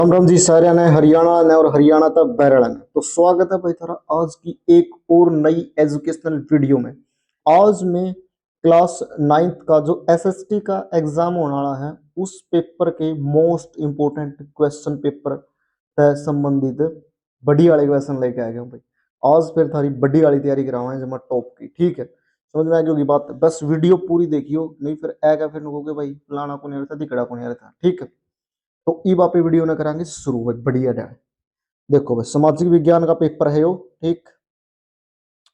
राम राम जी सारे ने हरियाणा ने और हरियाणा तक बैरल ने। तो स्वागत है भाई थारा आज की एक और नई एजुकेशनल वीडियो में। आज मैं क्लास नाइन्थ का जो एसएसटी का एग्जाम होने वाला है उस पेपर के मोस्ट इंपोर्टेंट क्वेश्चन पेपर से संबंधित बड़ी वाले क्वेश्चन लेके आ गया हूँ भाई। आज फिर थारी बड़ी वाली तैयारी करावा है जमा टॉप की। ठीक है, समझ में आ गई होगी बात। बस वीडियो पूरी देखियो, नहीं फिर आएगा फिर कहोगे भाई फलाना को नहीं आ रहा था दिकड़ा को नहीं आ रहा था। ठीक है, तो ई वापे वीडियो ने करांगे शुरू भाई। बढ़िया डैड देखो भाई, सामाजिक विज्ञान का पेपर है यो। ठीक,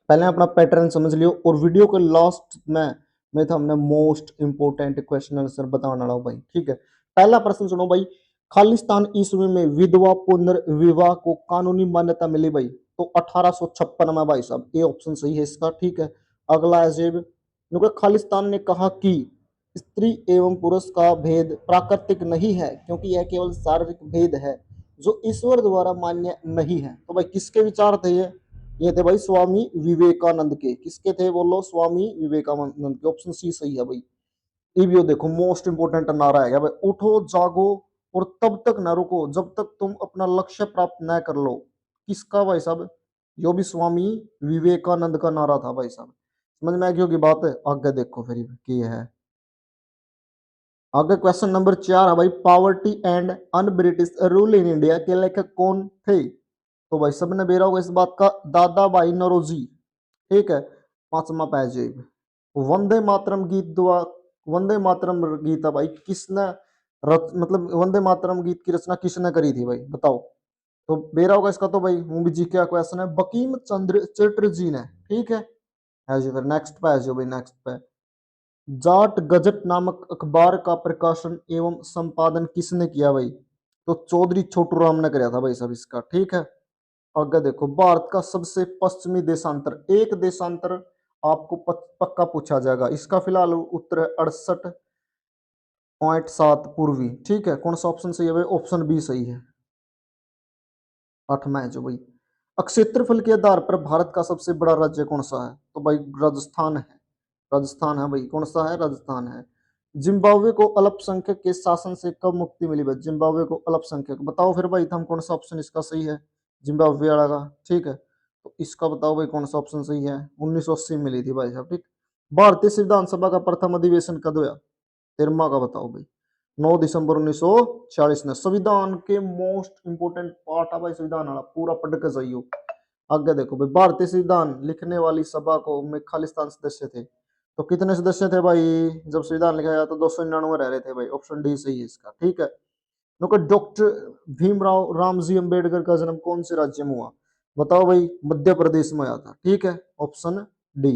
पहले अपना पैटर्न समझ लियो और वीडियो के लास्ट में मैं था हमने मोस्ट इंपोर्टेंट क्वेश्चन आंसर बताने वाला हूं भाई। ठीक है, पहला प्रश्न सुनो भाई। खालिस्तान ईस्वी में विधवा पुनर्विवाह को कानूनी मान्यता मिली भाई? तो 1856 में भाई साहब, ये ऑप्शन सही है इसका। ठीक है, अगला है जेब, क्योंकि खालिस्तान ने कहा कि स्त्री एवं पुरुष का भेद प्राकृतिक नहीं है क्योंकि यह केवल शारीरिक भेद है जो ईश्वर द्वारा मान्य नहीं है। तो भाई किसके विचार थे ये थे भाई स्वामी विवेकानंद के। किसके थे बोलो? स्वामी विवेकानंद के। ऑप्शन सी सही है भाई। ये भी देखो मोस्ट इंपोर्टेंट नारा है भाई, उठो जागो और तब तक न रुको जब तक तुम अपना लक्ष्य प्राप्त न कर लो। किसका भाई साहब? यो भी स्वामी विवेकानंद का नारा था भाई साहब। समझ में आ गई होगी बात है। आगे देखो फिर की है। आगे क्वेश्चन नंबर 4 है भाई, poverty and un British rule in India के लेखक कौन थे? तो भाई सबने बेरा होगा इस बात का, दादा भाई नौरोजी। ठीक है, पांचवा पेज। वंदे मातरम गीत दुआ, वंदे मातरम गीत है भाई किसने मतलब वंदे मातरम गीत की रचना किसने करी थी भाई बताओ? तो बेरा होगा इसका। तो भाई वो भी जी क्या क्वेश्चन है, बकीम चंद्र चटर्जी ने। ठीक है जी, फिर नेक्स्ट पे है जो भाई, नेक्स्ट पे जाट गजट नामक अखबार का प्रकाशन एवं संपादन किसने किया भाई? तो चौधरी छोटू राम ने कराया था भाई साहब इसका। ठीक है, आगे देखो, भारत का सबसे पश्चिमी देशांतर, एक देशांतर आपको पक्का पूछा जाएगा। इसका फिलहाल उत्तर है 68.7 पूर्वी। ठीक है, कौन सा ऑप्शन सही है भाई? ऑप्शन बी सही है। आठवां है जो भाई, क्षेत्रफल के आधार पर भारत का सबसे बड़ा राज्य कौन सा है? तो भाई राजस्थान है। राजस्थान है भाई। कौन सा है? राजस्थान है। जिम्बाब्वे को अल्पसंख्यक के शासन से कब मुक्ति मिली भाई? जिम्बाब्वे को अल्पसंख्यक बताओ फिर भाई, हम कौन सा ऑप्शन इसका सही है? जिम्बाब्वे वाला का। ठीक है, तो इसका बताओ भाई कौन सा ऑप्शन सही है? 1980 में मिली थी भाई साहब। ठीक, भारतीय संविधान सभा का प्रथम अधिवेशन कब हुआ? 13वां का बताओ भाई। 9 दिसंबर 1946 में। संविधान के मोस्ट इंपोर्टेंट पार्ट है भाई संविधान वाला, पूरा पढ़ के जाइयो। आगे देखो भाई, भारतीय संविधान लिखने वाली सभा को में खालिस्तान सदस्य थे। तो कितने सदस्य थे भाई जब संविधान लिखा गया? तो 299 रह रहे थे भाई। ऑप्शन डी सही है इसका। ठीक है, डॉक्टर भीमराव रामजी अंबेडकर का जन्म कौन से राज्य में हुआ? बताओ भाई। मध्य प्रदेश में आया था। ठीक है, ऑप्शन डी।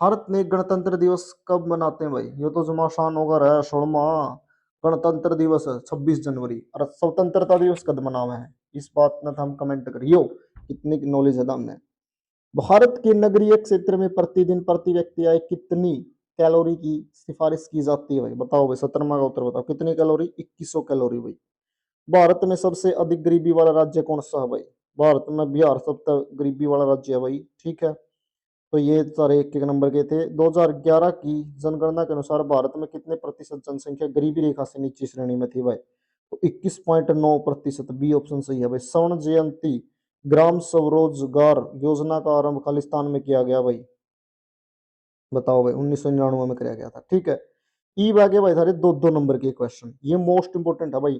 भारत में गणतंत्र दिवस कब मनाते हैं भाई? ये तो जमा आसान होगा रहा शोरमा। गणतंत्र दिवस है 26 जनवरी। और स्वतंत्रता दिवस कब मनावे है? इस बात में तो हम कमेंट करियो कितनी नॉलेज है हमने। भारत के नगरीय क्षेत्र में प्रतिदिन प्रति व्यक्ति आय कितनी कैलोरी की सिफारिश की जाती है भाई? बताओ भाई। 17वां का उत्तर बताओ, कितनी कैलोरी? 2100 कैलोरी भाई। भारत में सबसे अधिक गरीबी वाला राज्य कौन सा है भाई? भारत में बिहार सबसे गरीबी वाला राज्य है भाई। ठीक है, तो ये सारे एक एक नंबर के थे। 2011 की जनगणना के अनुसार भारत में कितने प्रतिशत जनसंख्या गरीबी रेखा से नीचे श्रेणी में थी भाई? तो 21.9%। बी ऑप्शन सही है भाई। स्वर्ण जयंती ग्राम स्वरोजगार योजना का आरंभ खालिस्तान में किया गया भाई। बताओ भाई, 1999 में कराया गया था। ठीक है, ई बागे भाई सारे दो दो नंबर के क्वेश्चन, ये मोस्ट इंपोर्टेंट है भाई।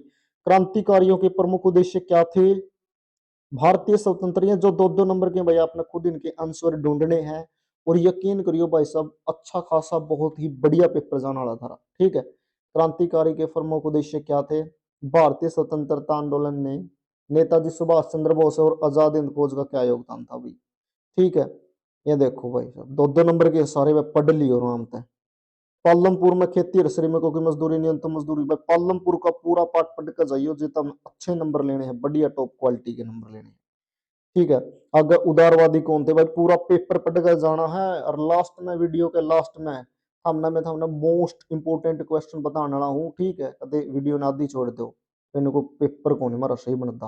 क्रांतिकारियों के प्रमुख उद्देश्य क्या थे? भारतीय स्वतंत्र, जो दो दो नंबर के भाई आपने खुद इनके आंसर ढूंढने हैं। और यकीन करियो भाई साहब, अच्छा खासा बहुत ही बढ़िया पेपर जाने वाला था। ठीक है, क्रांतिकारी के प्रमुख उद्देश्य क्या थे? भारतीय स्वतंत्रता आंदोलन में नेताजी सुभाष चंद्र बोस और आजाद हिंद फौज का क्या योगदान था भाई? ठीक है, ये देखो भाई साहब दो दो नंबर के सारे मैं पढ़ लियो आराम से। पालमपुर में खेती और श्रमिकों की मजदूरी, न्यूनतम मजदूरी भाई, पालमपुर का पूरा पाठ पढ़ कर जाइयो जितना अच्छे नंबर लेने हैं, बढ़िया टॉप क्वालिटी के नंबर लेने हैं। ठीक है, अगर उदारवादी कौन थे भाई? पूरा पेपर पढ़ कर जाना है। और लास्ट में, वीडियो के लास्ट में हमने मोस्ट इंपोर्टेंट क्वेश्चन बताने वाला हूँ। ठीक है, कदे वीडियो ना आधी छोड़ दो, इनको पेपर कौन हमारा सही बनता।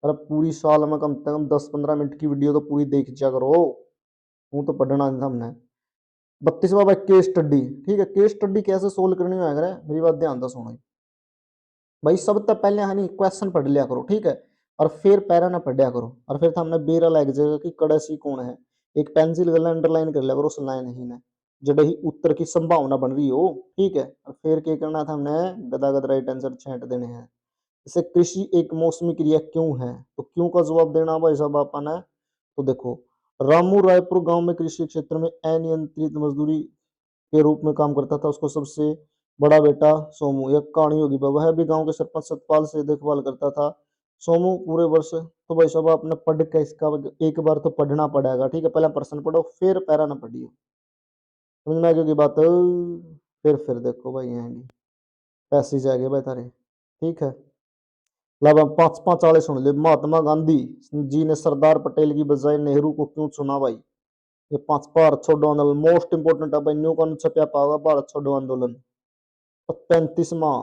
अरे पूरी साल में कम से कम 10-15 मिनट की वीडियो तो पूरी देख जा करो। हूँ तो पढ़ना नहीं था हमने। 32वां भाई केस स्टडी। ठीक है, केस स्टडी कैसे सोल्व करनी है मेरी बात ध्यान से सुनो। भाई सब तक पहले हानि क्वेश्चन पढ़ लिया करो, ठीक है, और फिर पैरा ना पढ़िया करो, और फिर हमने बेरा लग जाएगा कि कड़सी कौन है, एक पेंसिल गला अंडरलाइन कर लिया करो उस लाइन ही ने जब ही उत्तर की संभावना बन रही हो, ठीक है, और फिर क्या करना था हमने गदागद राइट आंसर छेंट देने हैं। जैसे कृषि एक मौसमी क्रिया क्यों है, तो क्यों का जवाब देना भाई साहब आपा ने। तो देखो, रामू रायपुर गांव में कृषि क्षेत्र में अनियंत्रित मजदूरी के रूप में काम करता था, उसको सबसे बड़ा बेटा सोमू, एक कहानी होगी वह भी गांव के सरपंच सतपाल से देखभाल करता था। सोमू पूरे वर्ष, तो भाई साहब आपने पढ़ के इसका एक बार तो पढ़ना पड़ेगा, ठीक है, पहले प्रश्न पढ़ो फिर पैरा ना पढ़ियो, समझ में आ गई बात। फिर देखो भाई यहाँ पैसे जाएंगे भाई तारे, ठीक है। लब हम पांच पांच वाले सुन ले। महात्मा गांधी जी ने सरदार पटेल की बजाय नेहरू को क्यों चुना भाई। ये पांच, भारत छोड़ो आंदोलन मोस्ट इंपोर्टेंट है भाई, न्यू कौन छपया पागा भारत छोड़ो आंदोलन 35वां,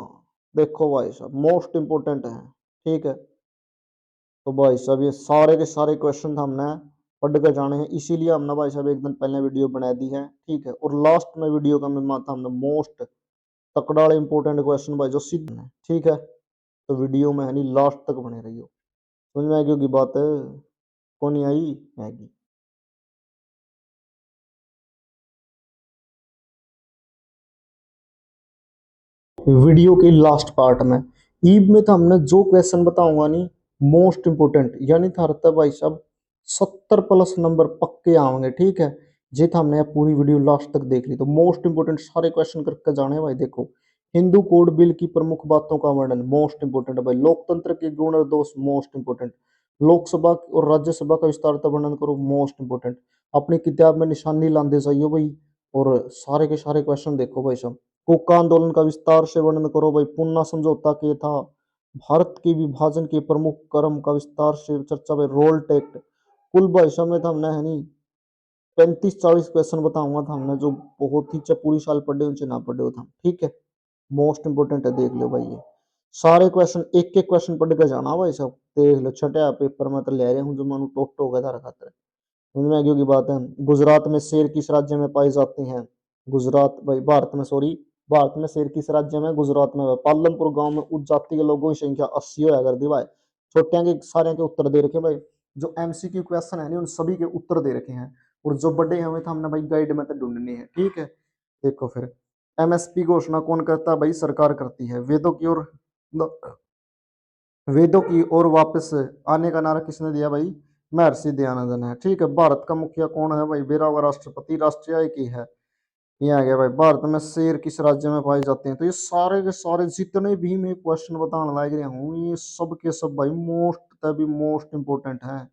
देखो भाई साहब मोस्ट इंपोर्टेंट है, ठीक है। तो भाई साहब ये सारे के सारे क्वेश्चन हमने पढ़ कर जाने हैं, इसीलिए हमने भाई साहब एक दिन पहले वीडियो बना दी है, ठीक है। और लास्ट में वीडियो का मैं मानता हमने मोस्ट तकड़ा इंपोर्टेंट क्वेश्चन भाई जो सीधे है, ठीक है। तो वीडियो में है नहीं लास्ट तक बने रहियो, समझ में आएगी होगी बात है, कौन नहीं आई आएगी। वीडियो के लास्ट पार्ट में ईब में तो हमने जो क्वेश्चन बताऊंगा नहीं मोस्ट इंपोर्टेंट, यानी था रहता भाई साहब 70+ नंबर पक्के आएंगे, ठीक है। जे था हमने पूरी वीडियो लास्ट तक देख ली तो मोस्ट इंपोर्टेंट सारे क्वेश्चन करके जाने भाई। देखो, हिंदू कोड बिल की प्रमुख बातों का वर्णन मोस्ट इंपोर्टेंट है भाई। लोकतंत्र के गुण और दोष मोस्ट इंपोर्टेंट। लोकसभा और राज्यसभा का विस्तार वर्णन करो मोस्ट इंपोर्टेंट। अपनी किताब में निशानी लाते जाइयो भाई, और सारे के सारे क्वेश्चन देखो भाई साहब। कोका आंदोलन का विस्तार से वर्णन करो भाई। पुन्ना समझौता के था। भारत के विभाजन के प्रमुख क्रम का विस्तार से चर्चा भाई। रोल टेक्ट। कुल भाई साहब में था हमने है नहीं 35-40 क्वेश्चन बताऊंगा था हमने, जो बहुत ही चाहे पूरी साल पढ़े उनसे ना पढ़े हो था, ठीक है। मोस्ट इंपोर्टेंट है, देख लो भाई ये सारे क्वेश्चन एक एक क्वेश्चन पढ़ के जाना भाई सब, देख लो छठे पेपर में तो ले रहे हूँ जो मैं टोट हो गया था खातर, समझ में आ गई की बात है। गुजरात में शेर किस राज्य में पाई जाती हैं। गुजरात भाई भारत में, सॉरी, भारत में शेर किस राज्य में, गुजरात में। पालमपुर गांव में उच्च जाति के लोगों की संख्या 80 होया कर दी भाई। छोटे के सारे के उत्तर दे रखे भाई, जो एमसीक्यू क्वेश्चन है नहीं उन सभी के उत्तर दे रखे हैं, और जो बड़े हैं तो हमने भाई गाइड में तो ढूंढनी है, ठीक है। देखो फिर एमएसपी घोषणा कौन करता है भाई, सरकार करती है। वेदों की ओर वापस आने का नारा किसने दिया भाई, महर्षि दयानंद ने, ठीक है। भारत का मुखिया कौन है भाई, बेरा हुआ राष्ट्रपति, राष्ट्रीय की है। ये आ गया भाई, भारत में शेर किस राज्य में पाए जाते हैं। तो ये सारे के सारे जितने भी मैं क्वेश्चन बताने लग रहा हूँ ये सब के सब भाई मोस्ट तभी मोस्ट इंपोर्टेंट है।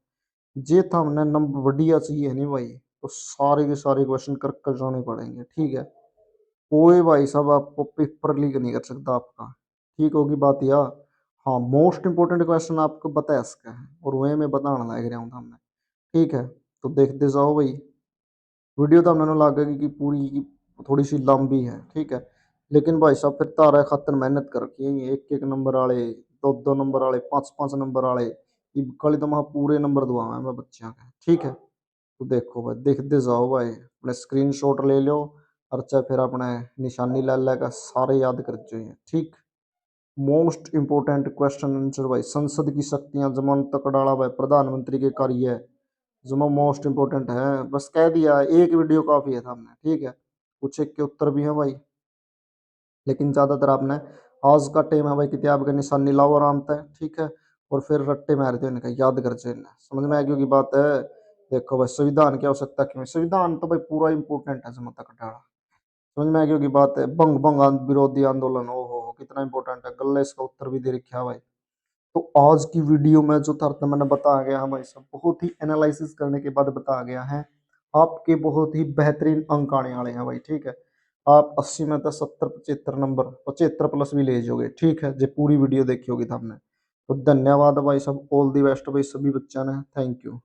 जे था हमने नंबर बढ़िया चाहिए नहीं भाई, तो सारे के सारे क्वेश्चन कर कर जाने पड़ेंगे, ठीक है। कोई भाई साहब आपको पेपर लीक नहीं कर सकता आपका, ठीक होगी बात यार। हाँ, मोस्ट इंपोर्टेंट क्वेश्चन आपको बता इसका है, और वही मैं बताना लग रहा हूँ हमने, ठीक है। तो देखते जाओ भाई, वीडियो तो हमने लगेगी कि पूरी की थोड़ी सी लंबी है, ठीक है। लेकिन भाई साहब फिर तारा खातर मेहनत कर रखी है, एक एक नंबर वाले, दो दो नंबर वाले, पांच पांच नंबर वाले, ये कल तो वहाँ पूरे नंबर दुआ मैं बच्चों के, ठीक है। तो देखो भाई, देखते जाओ भाई, अपने स्क्रीन शॉट ले लो, और चाहे फिर अपने निशानी ले लेगा, सारे याद कर चाहिए, ठीक। मोस्ट इंपोर्टेंट क्वेश्चन आंसर भाई, संसद की शक्तियां जमान तकड़ाला भाई, प्रधानमंत्री के कार्य जो मोस्ट इंपोर्टेंट है, बस कह दिया, एक वीडियो काफी है सामने, ठीक है। कुछ एक के उत्तर भी है भाई, लेकिन ज्यादातर आपने आज का टाइम है भाई किताब के निशानी लाओ आराम से, ठीक है। और फिर रट्टे मारते इनका याद कर चाहिए, समझ में आ गई की बात है। देखो भाई, संविधान क्या हो सकता है, क्यों संविधान तो भाई पूरा इंपोर्टेंट है, जमा तक डाला, समझ में आ गई की बात है। बंग बंग विरोधी आंदोलन, ओ हो कितना इंपॉर्टेंट है, गल्ले इसका उत्तर भी दे रखा है भाई। तो आज की वीडियो में जो था मैंने बताया गया हमारे सब बहुत ही एनालिसिस करने के बाद बताया गया है, आपके बहुत ही बेहतरीन अंक आने वाले हैं भाई, ठीक है। आप 80 में तो 70 75 नंबर 75+ भी ले जाओगे, ठीक है, जो पूरी वीडियो देखी होगी था हमने। तो धन्यवाद भाई सब, ऑल दी बेस्ट भाई सभी बच्चों ने, थैंक यू।